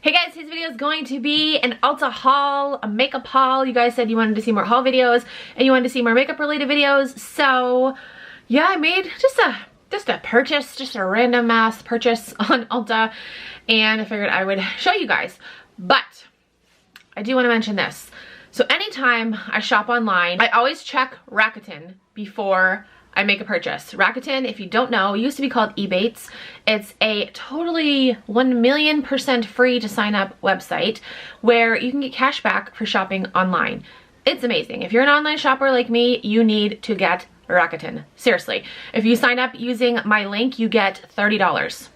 Hey guys, today's video is going to be an Ulta haul, a makeup haul. You guys said you wanted to see more haul videos and you wanted to see more makeup related videos. So yeah, I made just a purchase, just a random mass purchase on Ulta, and I figured I would show you guys. But I do want to mention this. So anytime I shop online, I always check Rakuten before I make a purchase. Rakuten, if you don't know, used to be called Ebates. It's a totally 1,000,000% free to sign up website where you can get cash back for shopping online. It's amazing. If you're an online shopper like me, you need to get Rakuten. Seriously. If you sign up using my link, you get $30.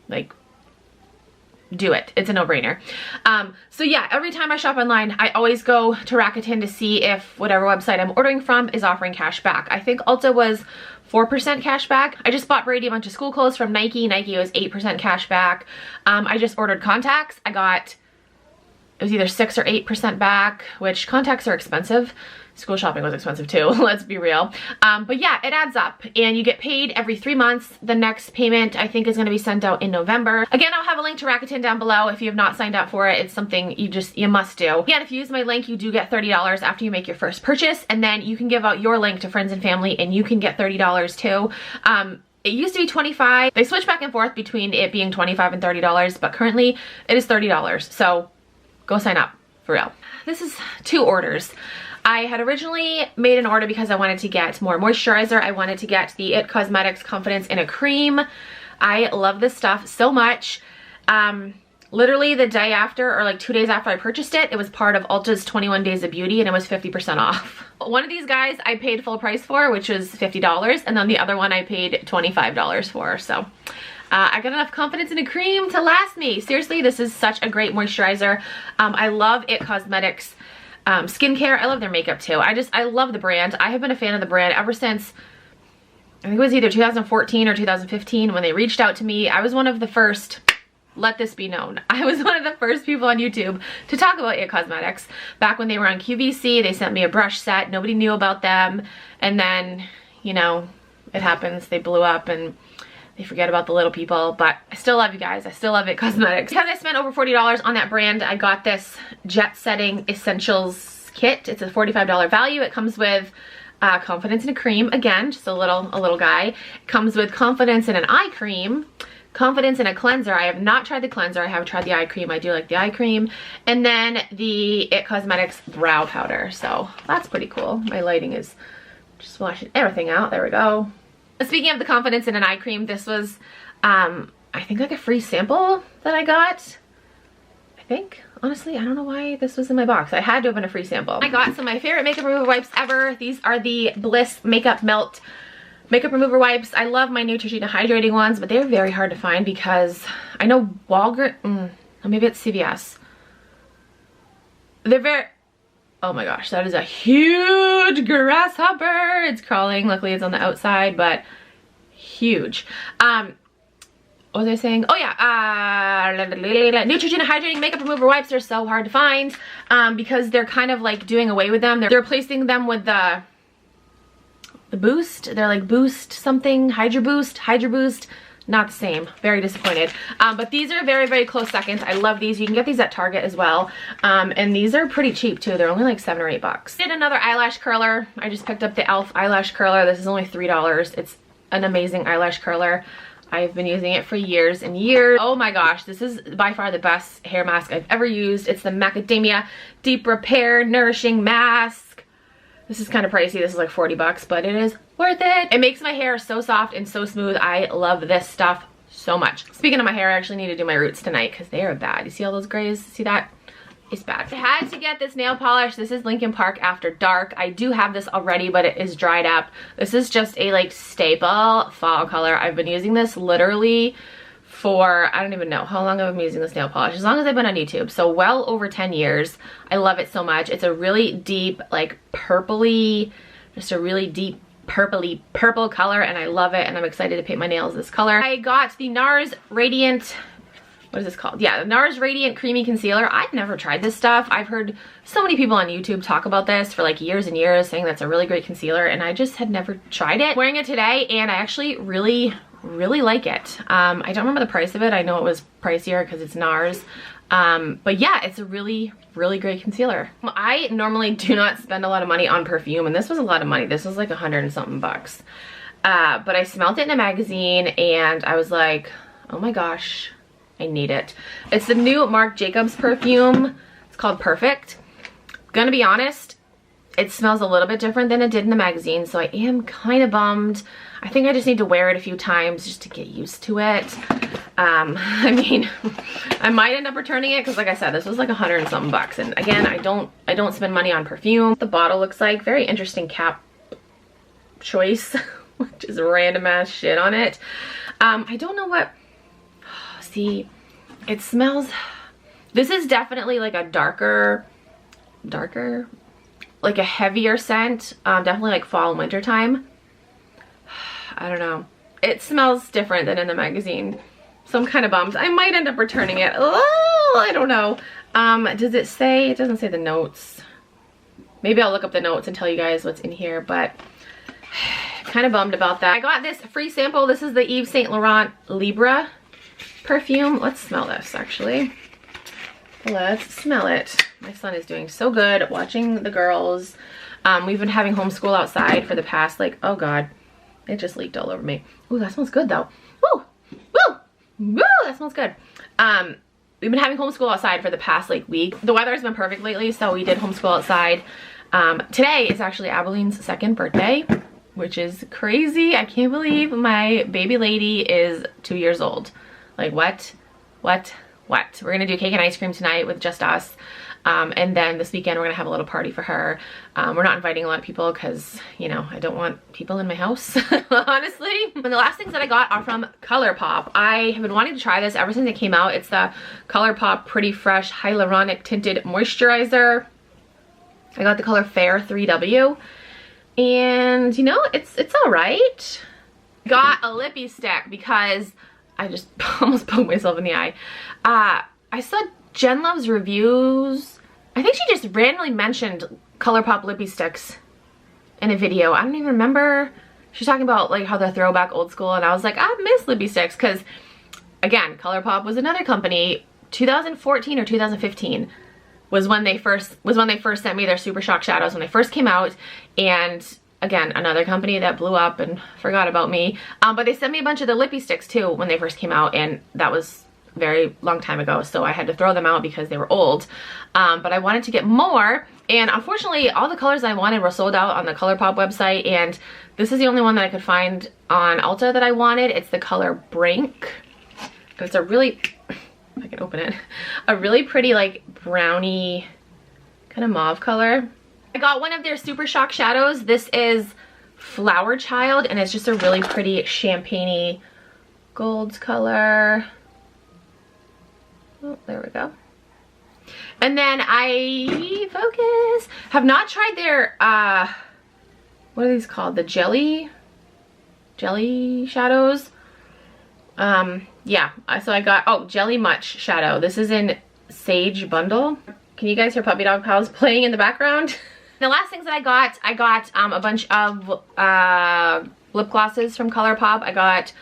Like, do it. It's a no-brainer. So yeah, every time I shop online, I always go to Rakuten to see if whatever website I'm ordering from is offering cash back. I think Ulta was 4% cash back. I just bought Brady a bunch of school clothes from Nike. Nike was 8% cash back. I just ordered contacts. It was either 6 or 8% back, which contacts are expensive. School shopping was expensive too, let's be real. But yeah, it adds up and you get paid every 3 months. The next payment I think is gonna be sent out in November. Again, I'll have a link to Rakuten down below if you have not signed up for it. It's something you must do. Again, if you use my link, you do get $30 after you make your first purchase, and then you can give out your link to friends and family and you can get $30 too. It used to be $25. They switch back and forth between it being $25 and $30, but currently it is $30. So go sign up, for real. This is 2 orders. I had originally made an order because I wanted to get more moisturizer. I wanted to get the It Cosmetics Confidence in a Cream. I love this stuff so much. Literally the day after, or like 2 days after I purchased it, it was part of Ulta's 21 Days of Beauty and it was 50% off. One of these guys I paid full price for, which was $50, and then the other one I paid $25 for. So I got enough confidence in a cream to last me. Seriously, this is such a great moisturizer. I love It Cosmetics skincare. I love their makeup too. I love the brand. I have been a fan of the brand ever since, I think it was either 2014 or 2015 when they reached out to me. I was one of the first, let this be known, I was one of the first people on YouTube to talk about It Cosmetics. Back when they were on QVC, they sent me a brush set. Nobody knew about them. And then, you know, it happens. They blew up and they forget about the little people, but I still love you guys. I still love It Cosmetics. Because I spent over $40 on that brand, I got this Jet Setting Essentials kit. It's a $45 value. It comes with Confidence in a Cream. Again, just a little guy. It comes with Confidence in an Eye Cream, Confidence in a Cleanser. I have not tried the cleanser. I have tried the eye cream. I do like the eye cream. And then the It Cosmetics Brow Powder. So that's pretty cool. My lighting is just washing everything out. There we go. Speaking of the Confidence in an Eye Cream, this was, I think like a free sample that I got. I think. Honestly, I don't know why this was in my box. I had to have been a free sample. I got some of my favorite makeup remover wipes ever. These are the Bliss Makeup Melt makeup remover wipes. I love my Neutrogena hydrating ones, but they're very hard to find because I know Walgreens, or maybe it's CVS. They're very, oh my gosh, that is a huge grasshopper. It's crawling. Luckily it's on the outside, but huge. What was I saying? Oh yeah, Neutrogena hydrating makeup remover wipes are so hard to find because they're kind of like doing away with them. They're replacing them with the Boost. They're like Boost something, Hydra Boost. Not the same. Very disappointed. But these are very, very close seconds. I love these. You can get these at Target as well. And these are pretty cheap too. They're only like $7 or $8. Did another eyelash curler. I just picked up the e.l.f. eyelash curler. This is only $3. It's an amazing eyelash curler. I've been using it for years and years. Oh my gosh, this is by far the best hair mask I've ever used. It's the Macadamia Deep Repair Nourishing Mask. This is kind of pricey. This is like $40, but it is worth it. It makes my hair so soft and so smooth. I love this stuff so much. Speaking of my hair, I actually need to do my roots tonight because they are bad. You see all those grays? See that? It's bad. I had to get this nail polish. This is Lincoln Park After Dark. I do have this already, but it is dried up. This is just a like staple fall color. I've been using this literally for, I don't even know how long I've been using this nail polish. As long as I've been on YouTube. So well over 10 years. I love it so much. It's a really deep, like purpley, just a really deep purpley purple color, and I love it, and I'm excited to paint my nails this color. I got the Nars Radiant, what is this called? Yeah, the Nars Radiant Creamy Concealer. I've never tried this stuff. I've heard so many people on YouTube talk about this for like years and years, saying that's a really great concealer, and I just had never tried it. I'm wearing it today, and I actually really really like it. I don't remember the price of it. I know it was pricier because it's Nars. But yeah, it's a really, really great concealer. I normally do not spend a lot of money on perfume, and this was a lot of money. This was like $100 and something bucks. But I smelled it in a magazine and I was like, oh my gosh, I need it. It's the new Marc Jacobs perfume. It's called Perfect. Gonna be honest, it smells a little bit different than it did in the magazine, so I am kind of bummed. I think I just need to wear it a few times just to get used to it. I mean, I might end up returning it because like I said, this was like $100 and something bucks. And again, I don't spend money on perfume. The bottle looks like very interesting cap choice, which is random ass shit on it. I don't know what, see, it smells, this is definitely like a darker, like a heavier scent. Definitely like fall and winter time. I don't know. It smells different than in the magazine. So I'm kind of bummed. I might end up returning it. Oh, I don't know. Does it say? It doesn't say the notes. Maybe I'll look up the notes and tell you guys what's in here, but kind of bummed about that. I got this free sample. This is the Yves Saint Laurent Libra perfume. Let's smell this actually. Let's smell it. My son is doing so good watching the girls. We've been having homeschool outside for the past like, oh God, it just leaked all over me. Ooh, that smells good though. Woo, woo, woo, that smells good. We've been having homeschool outside for the past like week. The weather has been perfect lately, so we did homeschool outside. Today is actually Abilene's 2nd birthday, which is crazy. I can't believe my baby lady is 2 years old. Like what? We're gonna do cake and ice cream tonight with just us. And then this weekend we're gonna have a little party for her. We're not inviting a lot of people because, you know, I don't want people in my house, honestly. And the last things that I got are from Colourpop. I have been wanting to try this ever since it came out. It's the Colourpop Pretty Fresh Hyaluronic Tinted Moisturizer. I got the color Fair 3W. And, you know, it's all right. Got a Lippy Stick because I just almost poked myself in the eye. I saw Jen Love's reviews. I think she just randomly mentioned Colourpop Lippy Sticks in a video. I don't even remember. She's talking about like how they're throwback old school, and I was like, I miss Lippy Sticks because, again, Colourpop was another company. 2014 or 2015 was when they first sent me their Super Shock shadows when they first came out, and again, another company that blew up and forgot about me. But they sent me a bunch of the Lippy Sticks too when they first came out, and that was a very long time ago, so I had to throw them out because they were old. But I wanted to get more, and unfortunately all the colors I wanted were sold out on the Colourpop website, and this is the only one that I could find on Ulta that I wanted. It's the color Brink. It's a really, if I can open it, a really pretty like brownie kind of mauve color. I got one of their Super Shock shadows. This is Flower Child, and it's just a really pretty champagne-y gold color. Oh, there we go. And then have not tried their, what are these called? The jelly shadows. Yeah, so I got, oh, Jelly Much shadow. This is in Sage Bundle. Can you guys hear Puppy Dog Pals playing in the background? The last things that I got a bunch of lip glosses from Colourpop. I got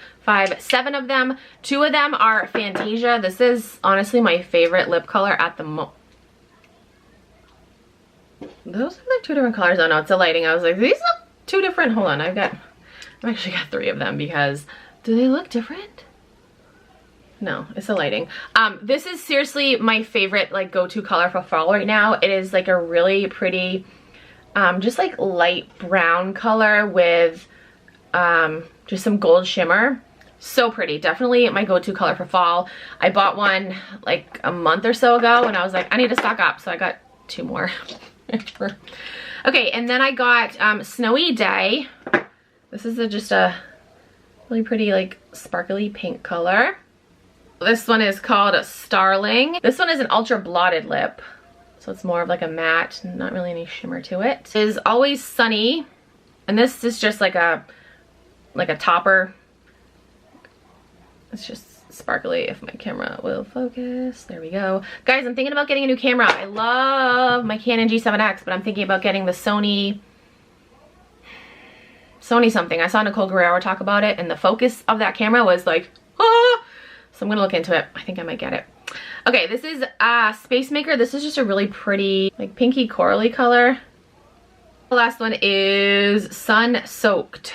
7 of them. 2 of them are Fantasia. This is honestly my favorite lip color at the moment. Those are like 2 different colors. Oh no, it's the lighting. I was like, these look 2 different. Hold on, I've actually got 3 of them because, do they look different? No, it's the lighting. This is seriously my favorite like go-to color for fall right now. It is like a really pretty, just like light brown color with just some gold shimmer. So pretty. Definitely my go-to color for fall. I bought one like a month or so ago and I was like, I need to stock up, so I got 2 more. Okay, and then I got Snowy Day. This is just a really pretty like sparkly pink color. This one is called a Starling. This one is an ultra blotted lip, so it's more of like a matte, not really any shimmer to it. It is Always Sunny, and this is just like a topper. It's just sparkly. If my camera will focus, there we go. Guys, I'm thinking about getting a new camera. I love my Canon G7X, but I'm thinking about getting the Sony Sony something. I saw Nicole Guerrero talk about it, and the focus of that camera was like, ah! So I'm gonna look into it. I think I might get it. Okay, this is Space Maker. This is just a really pretty, like, pinky corally color. The last one is Sun Soaked,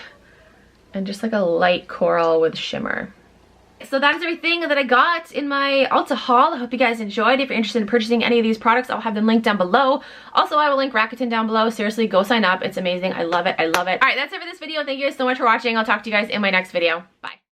and just like a light coral with shimmer. So that is everything that I got in my Ulta haul. I hope you guys enjoyed. If you're interested in purchasing any of these products, I'll have them linked down below. Also, I will link Rakuten down below. Seriously, go sign up. It's amazing. I love it. I love it. All right, that's it for this video. Thank you guys so much for watching. I'll talk to you guys in my next video. Bye.